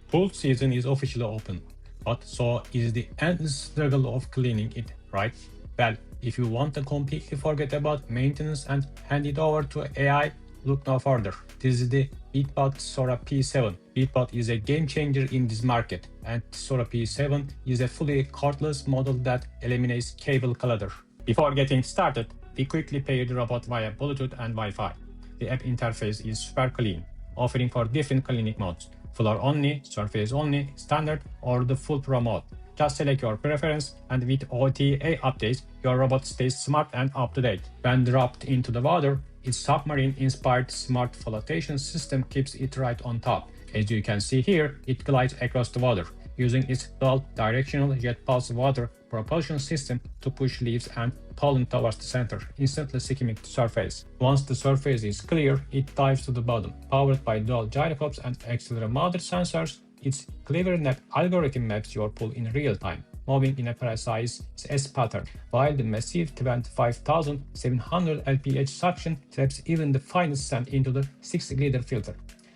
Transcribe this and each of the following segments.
Pool season is officially open, but so is the endless struggle of cleaning it, right? Well, if you want to completely forget about maintenance and hand it over to AI, look no further. This is the Beatbot Sora P7. Beatbot is a game changer in this market, and Sora P7 is a fully cordless model that eliminates cable clutter. Before getting started, we quickly pair the robot via Bluetooth and Wi-Fi. The app interface is super clean, offering for different cleaning modes: floor only, surface only, standard, or the full pro mode. Just select your preference, and with OTA updates, your robot stays smart and up to date. When dropped into the water, its submarine-inspired smart flotation system keeps it right on top. As you can see here, it glides across the water, using its dual directional jet pulse water propulsion system to push leaves and pollen towards the center, instantly skimming the surface. Once the surface is clear, it dives to the bottom. Powered by dual gyroscopes and accelerometer sensors, its clever net algorithm maps your pool in real time, moving in a precise S pattern, while the massive 25,700 lph suction traps even the finest sand into the 6-liter filter.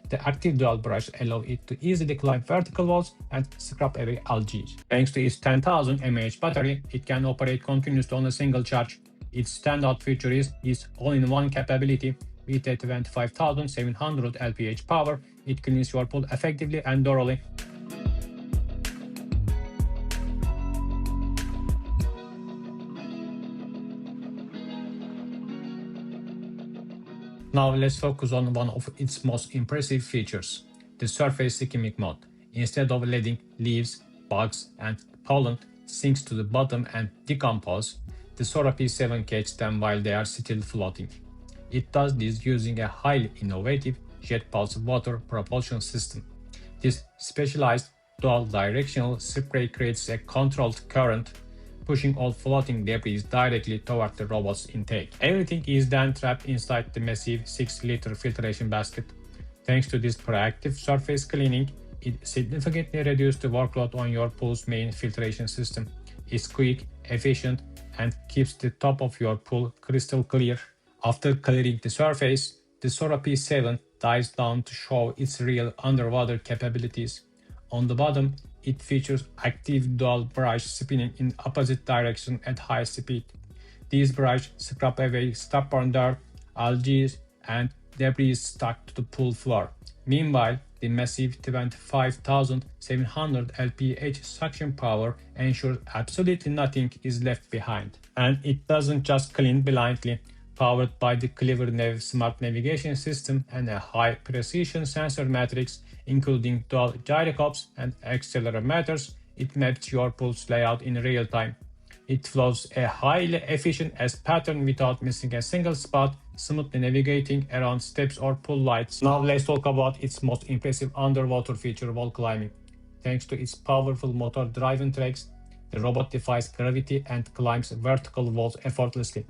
The active dual brush allows it to easily climb vertical walls and scrub away algae. Thanks to its 10,000 mAh battery, it can operate continuously on a single charge. Its standout feature is its all-in-one capability. With a 25,700 lph power, it cleans your pool effectively and thoroughly. Now let's focus on one of its most impressive features, the surface skimming mode. Instead of letting leaves, bugs, and pollen sink to the bottom and decompose, the Sora P7 catches them while they are still floating. It does this using a highly innovative jet pulse water propulsion system. This specialized dual directional spray creates a controlled current, pushing all floating debris directly toward the robot's intake. Everything is then trapped inside the massive 6-liter filtration basket. Thanks to this proactive surface cleaning, it significantly reduces the workload on your pool's main filtration system. It's quick, efficient, and keeps the top of your pool crystal clear. After clearing the surface, the Sora P7 dives down to show its real underwater capabilities. On the bottom, it features active dual brush spinning in opposite direction at high speed. These brushes scrub away stubborn dirt, algae, and debris stuck to the pool floor. Meanwhile, the massive 25,700 lph suction power ensures absolutely nothing is left behind. And it doesn't just clean blindly. Powered by the CleverNav smart navigation system and a high-precision sensor matrix, including dual gyroscopes and accelerometers, it maps your pool's layout in real time. It flows a highly efficient S pattern without missing a single spot, smoothly navigating around steps or pool lights. Now let's talk about its most impressive underwater feature, wall climbing. Thanks to its powerful motor-driven tracks, the robot defies gravity and climbs vertical walls effortlessly.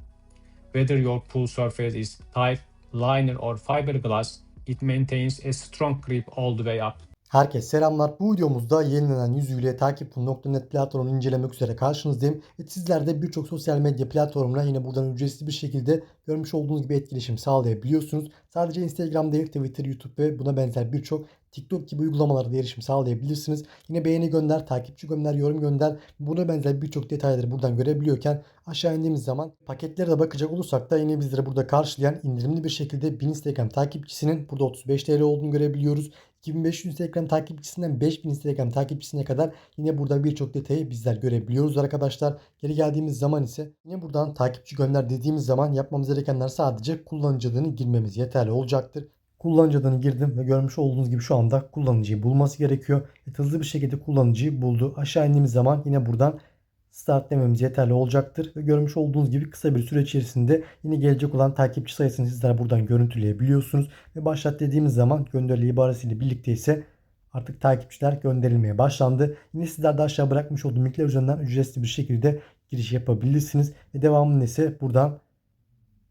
Whether your pool surface is tile, liner or fiberglass, it maintains a strong grip all the way up. Herkese selamlar. Bu videomuzda yenilenen yüzüyle takipfun.net platformunu incelemek üzere karşınızdayım. Sizler de birçok sosyal medya platformuna yine buradan ücretsiz bir şekilde görmüş olduğunuz gibi etkileşim sağlayabiliyorsunuz. Sadece Instagram değil, Twitter, YouTube ve buna benzer birçok TikTok gibi uygulamalara da erişim sağlayabilirsiniz. Yine beğeni gönder, takipçi gönder, yorum gönder. Buna benzer birçok detayları buradan görebiliyorken aşağı indiğimiz zaman paketlere de bakacak olursak da yine bizleri burada karşılayan indirimli bir şekilde 1000 Instagram takipçisinin burada 35 TL olduğunu görebiliyoruz. 2500 Instagram takipçisinden 5000 Instagram takipçisine kadar yine burada birçok detayı bizler görebiliyoruz arkadaşlar. Geri geldiğimiz zaman ise yine buradan takipçi gönder dediğimiz zaman yapmamız gerekenler sadece kullanıcı adını girmemiz yeterli olacaktır. Kullanıcı adını girdim ve görmüş olduğunuz gibi şu anda kullanıcıyı bulması gerekiyor. Hızlı bir şekilde kullanıcıyı buldu. Aşağı indiğimiz zaman yine buradan start dememiz yeterli olacaktır. Ve görmüş olduğunuz gibi kısa bir süre içerisinde yine gelecek olan takipçi sayısını sizler buradan görüntüleyebiliyorsunuz. Ve başlat dediğimiz zaman gönderili ibaresiyle birlikte ise artık takipçiler gönderilmeye başlandı. Yine sizler de aşağı bırakmış olduğum linkler üzerinden ücretsiz bir şekilde giriş yapabilirsiniz. Ve devamında ise buradan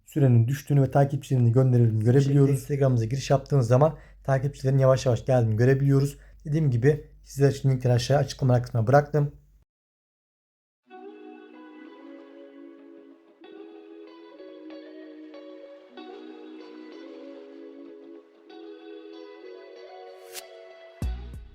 sürenin düştüğünü ve takipçilerini gönderildiğini görebiliyoruz. Instagram'ımıza giriş yaptığımız zaman takipçilerin yavaş yavaş geldiğini görebiliyoruz. Dediğim gibi sizler için linkleri aşağı açıklama kısmına bıraktım.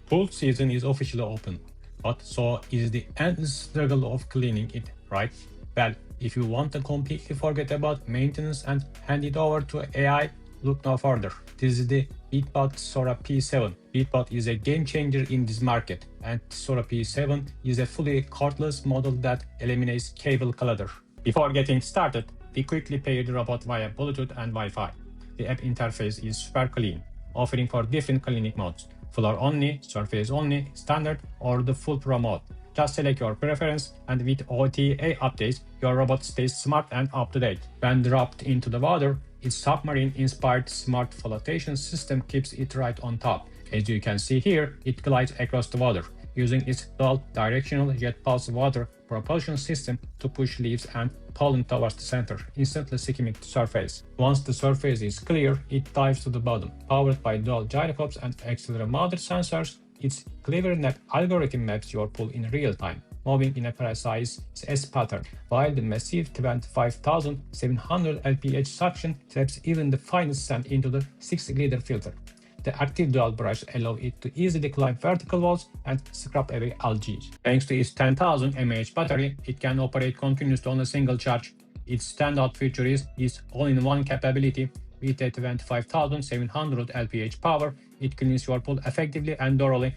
Pool season is officially open, but so is the endless struggle of cleaning it, right? Well, if you want to completely forget about maintenance and hand it over to AI, look no further. This is the Beatbot Sora P7. Beatbot is a game changer in this market, and Sora P7 is a fully cordless model that eliminates cable clutter. Before getting started, we quickly pair the robot via Bluetooth and Wi-Fi. The app interface is super clean, offering for different cleaning modes: floor only, surface only, standard, or the full pro mode. Just select your preference, and with OTA updates, your robot stays smart and up to date. When dropped into the water, its submarine-inspired smart flotation system keeps it right on top. As you can see here, it glides across the water, using its dual directional jet pulse water propulsion system to push leaves and pollen towards the center, instantly skimming the surface. Once the surface is clear, it dives to the bottom. Powered by dual gyroscopes and accelerometer sensors, its clever net algorithm maps your pool in real time, moving in a precise S pattern, while the massive 25,700 lph suction traps even the finest sand into the 6-liter filter. The active dual brush allows it to easily climb vertical walls and scrub away algae. Thanks to its 10,000 mAh battery, it can operate continuously on a single charge. Its standout feature is its all-in-one capability. With a 25,700 lph power, it cleans your pool effectively and thoroughly.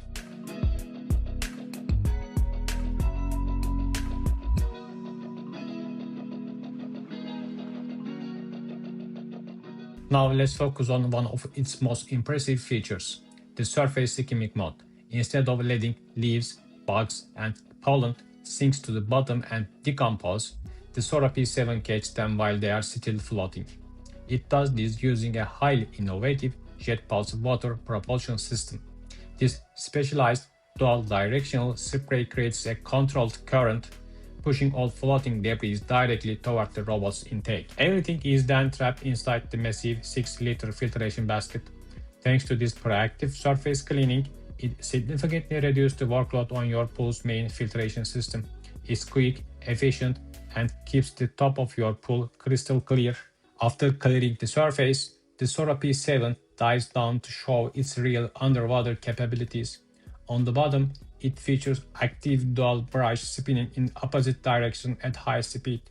Now let's focus on one of its most impressive features, the surface skimming mode. Instead of letting leaves, bugs, and pollen sink to the bottom and decompose, the Sora P7 catches them while they are still floating. It does this using a highly innovative jet pulse water propulsion system. This specialized dual directional spray creates a controlled current, pushing all floating debris directly toward the robot's intake. Everything is then trapped inside the massive 6-liter filtration basket. Thanks to this proactive surface cleaning, it significantly reduces the workload on your pool's main filtration system. It's quick, efficient, and keeps the top of your pool crystal clear. After clearing the surface, the Sora P7 dives down to show its real underwater capabilities. On the bottom, it features active dual brush spinning in opposite direction at high speed.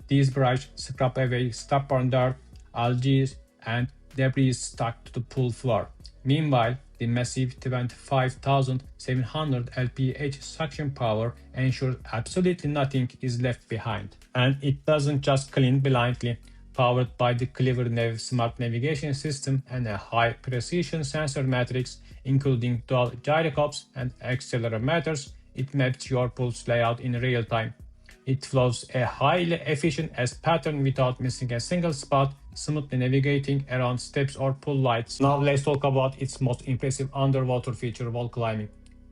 These brushes scrub away stubborn dirt, algae, and debris stuck to the pool floor. Meanwhile, the massive 25,700 lph suction power ensures absolutely nothing is left behind. And it doesn't just clean blindly. Powered by the clever smart navigation system and a high-precision sensor matrix, including dual gyroscopes and accelerometers, it maps your pool's layout in real time. It follows a highly efficient S pattern without missing a single spot, smoothly navigating around steps or pool lights. Now let's talk about its most impressive underwater feature, wall climbing.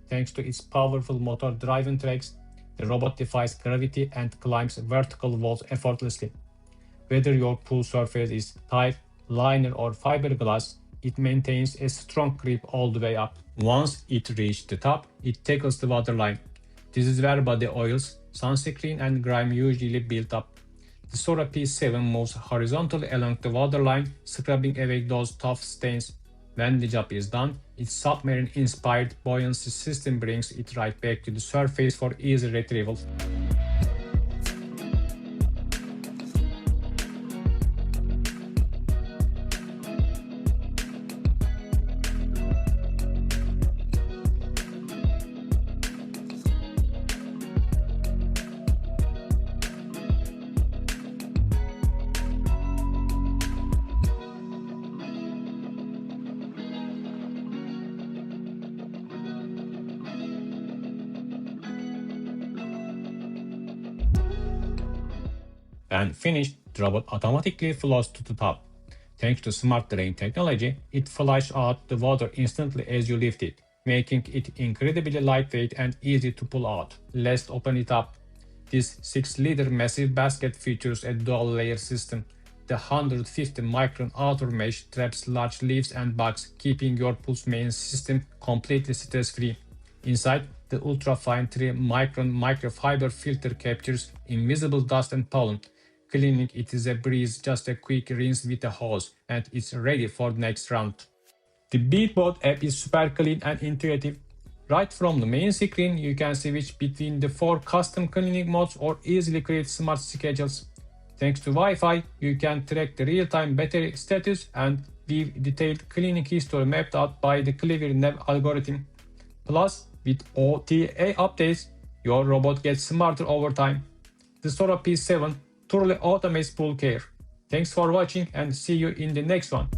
Thanks to its powerful motor-driven tracks, the robot defies gravity and climbs vertical walls effortlessly. Whether your pool surface is tile, liner, or fiberglass, it maintains a strong grip all the way up. Once it reaches the top, it tackles the waterline. This is where body oils, sunscreen, and grime usually build up. The Sora P7 moves horizontally along the waterline, scrubbing away those tough stains. When the job is done, its submarine-inspired buoyancy system brings it right back to the surface for easy retrieval. When finished, the robot automatically flows to the top. Thanks to smart drain technology, it flushes out the water instantly as you lift it, making it incredibly lightweight and easy to pull out. Let's open it up. This 6-liter massive basket features a dual-layer system. The 150-micron outer mesh traps large leaves and bugs, keeping your pool's main system completely stress-free. Inside, the ultra-fine 3-micron microfiber filter captures invisible dust and pollen. Cleaning it is a breeze, just a quick rinse with a hose, and it's ready for the next round. The Beatbot app is super clean and intuitive. Right from the main screen, you can switch between the 4 custom cleaning modes or easily create smart schedules. Thanks to Wi-Fi, you can track the real-time battery status and view detailed cleaning history mapped out by the clever nav algorithm. Plus, with OTA updates, your robot gets smarter over time. The Sora P7 truly automates pool care. Thanks for watching and see you in the next one.